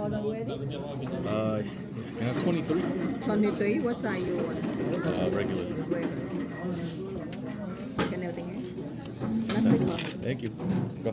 order already? Can I have 23? 23, what size you want? Regular. Regular. Can everything else? Nothing. Thank you. Go.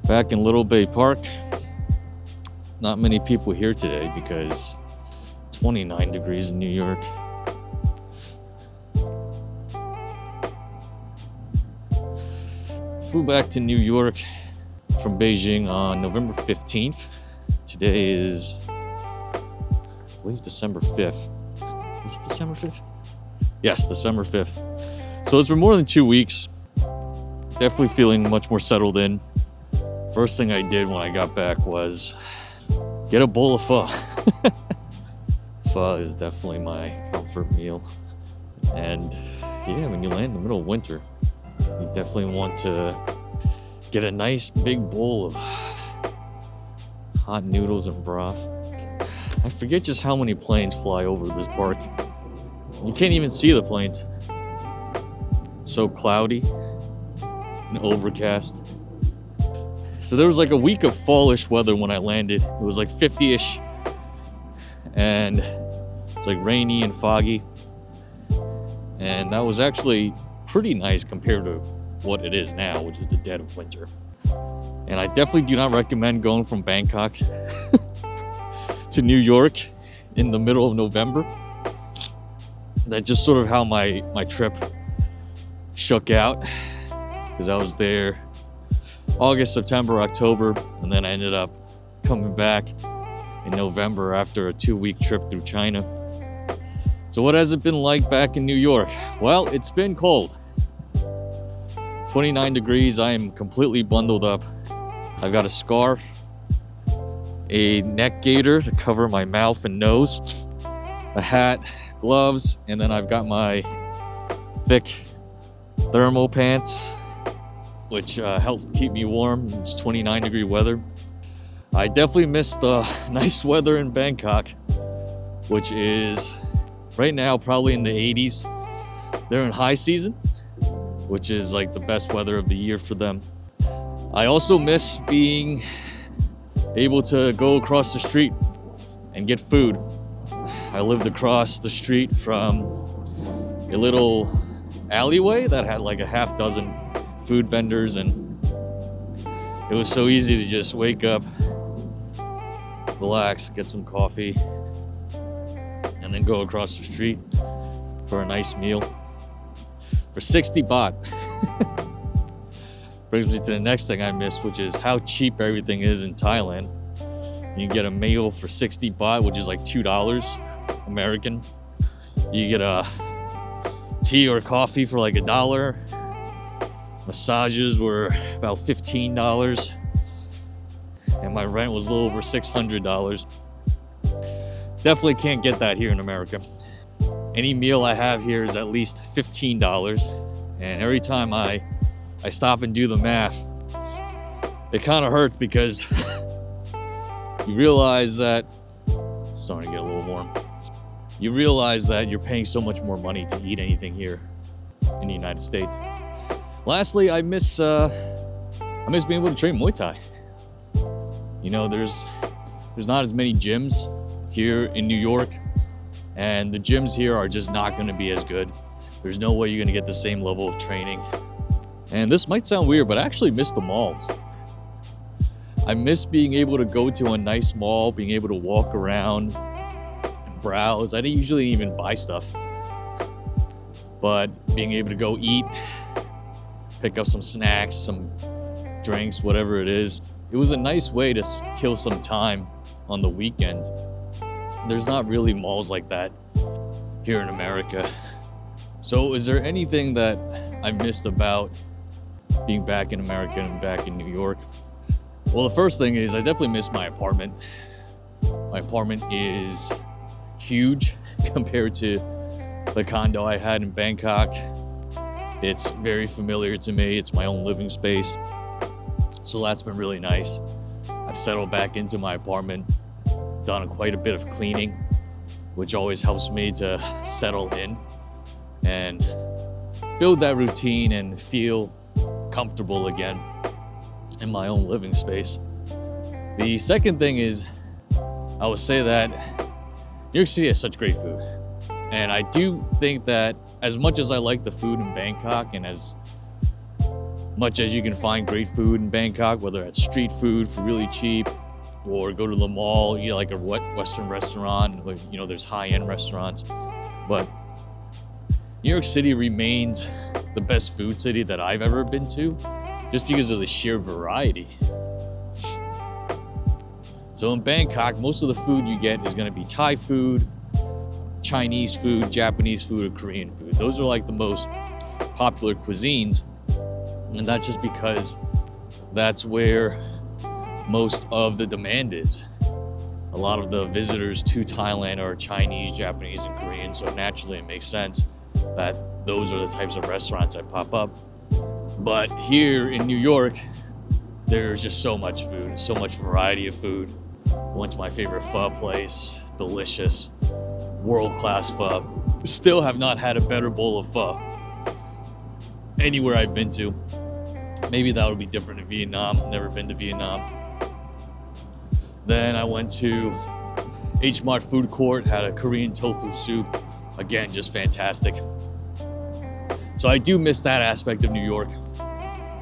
Back in Little Bay Park, not many people here today because 29 degrees in New York. Flew back to New York from Beijing on November 15th. Today is, I believe, December 5th. Is it December 5th? Yes, December 5th. So it's been more than 2 weeks. Definitely feeling much more settled in. First thing I did when I got back was get a bowl of pho. Pho is definitely my comfort meal. And yeah, when you land in the middle of winter, you definitely want to get a nice big bowl of hot noodles and broth. I forget just how many planes fly over this park. You can't even see the planes. It's so cloudy and overcast. So there was like a week of fallish weather when I landed. It was like 50-ish and it's like rainy and foggy. And that was actually pretty nice compared to what it is now, which is the dead of winter. And I definitely do not recommend going from Bangkok to New York in the middle of November. That's just sort of how my trip shook out, because I was there August, September, October, and then I ended up coming back in November after a 2-week trip through China. So what has it been like back in New York? Well, it's been cold. 29 degrees, I am completely bundled up. I've got a scarf, a neck gaiter to cover my mouth and nose, a hat, gloves, and then I've got my thick thermal pants, which helped keep me warm. It's 29 degree weather. I definitely missed the nice weather in Bangkok, which is right now probably in the 80s. They're in high season, which is like the best weather of the year for them. I also miss being able to go across the street and get food. I lived across the street from a little alleyway that had like a half dozen food vendors, and it was so easy to just wake up, relax, get some coffee, and then go across the street for a nice meal for 60 baht. Brings me to the next thing I missed, which is how cheap everything is in Thailand. You get a meal for 60 baht, which is like $2 American. You get a tea or coffee for like $1. Massages were about $15, and my rent was a little over $600. Definitely can't get that here in America. Any meal I have here is at least $15, and every time I stop and do the math, it kind of hurts because you realize that it's starting to get a little warm. You realize that you're paying so much more money to eat anything here in the United States. Lastly, I miss being able to train Muay Thai. You know, there's not as many gyms here in New York, and the gyms here are just not going to be as good. There's no way you're going to get the same level of training. And this might sound weird, but I actually miss the malls. I miss being able to go to a nice mall, being able to walk around and browse. I didn't usually even buy stuff, but being able to go eat, pick up some snacks, some drinks, whatever it is. It was a nice way to kill some time on the weekend. There's not really malls like that here in America. So is there anything that I missed about being back in America and back in New York? Well, the first thing is I definitely miss my apartment. My apartment is huge compared to the condo I had in Bangkok. It's very familiar to me. It's my own living space. So that's been really nice. I've settled back into my apartment, done quite a bit of cleaning, which always helps me to settle in and build that routine and feel comfortable again in my own living space. The second thing is, I would say that New York City has such great food. And I do think that as much as I like the food in Bangkok, and as much as you can find great food in Bangkok, whether it's street food for really cheap, or go to the mall, you know, like a Western restaurant, you know, there's high-end restaurants. But New York City remains the best food city that I've ever been to, just because of the sheer variety. So in Bangkok, most of the food you get is going to be Thai food, Chinese food, Japanese food, or Korean food. Those are like the most popular cuisines, and that's just because that's where most of the demand is. A lot of the visitors to Thailand are Chinese, Japanese, and Korean, so naturally it makes sense that those are the types of restaurants that pop up. But here in New York, there's just so much food, so much variety of food. I went to my favorite pho place, delicious, world-class pho. Still have not had a better bowl of pho anywhere I've been to. Maybe that would be different in Vietnam. Never been to Vietnam. Then I went to H Mart food court, had a Korean tofu soup. Again, just fantastic. So I do miss that aspect of New York.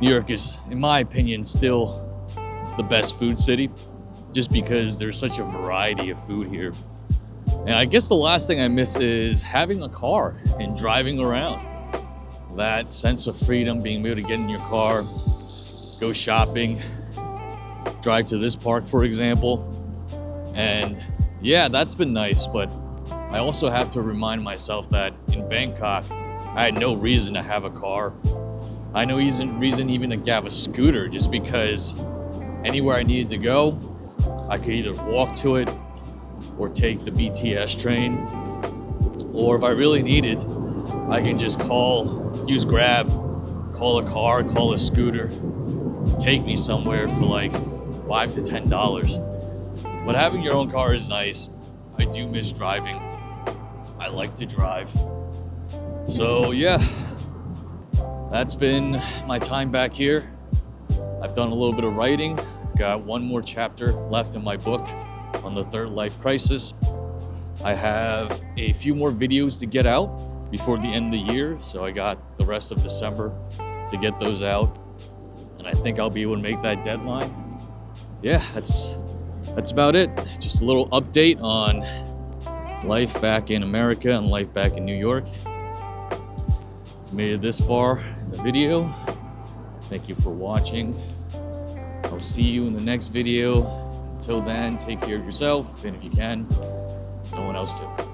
New York is, in my opinion, still the best food city, just because there's such a variety of food here. And I guess the last thing I miss is having a car and driving around. That sense of freedom, being able to get in your car, go shopping, drive to this park, for example. And yeah, that's been nice, but I also have to remind myself that in Bangkok, I had no reason to have a car. I had no reason even to have a scooter, just because anywhere I needed to go, I could either walk to it or take the BTS train. Or if I really needed, I can just use Grab, call a car, call a scooter, take me somewhere for like $5 to $10. But having your own car is nice. I do miss driving. I like to drive. So yeah, that's been my time back here. I've done a little bit of writing. I've got one more chapter left in my book. on the third life crisis. I have a few more videos to get out before the end of the year, so I got the rest of December to get those out, and I think I'll be able to make that deadline. Yeah, that's about it. Just a little update on life back in America and life back in New York. If you made it this far in the video, thank you for watching. I'll see you in the next video. Until then, take care of yourself, and if you can, someone else too.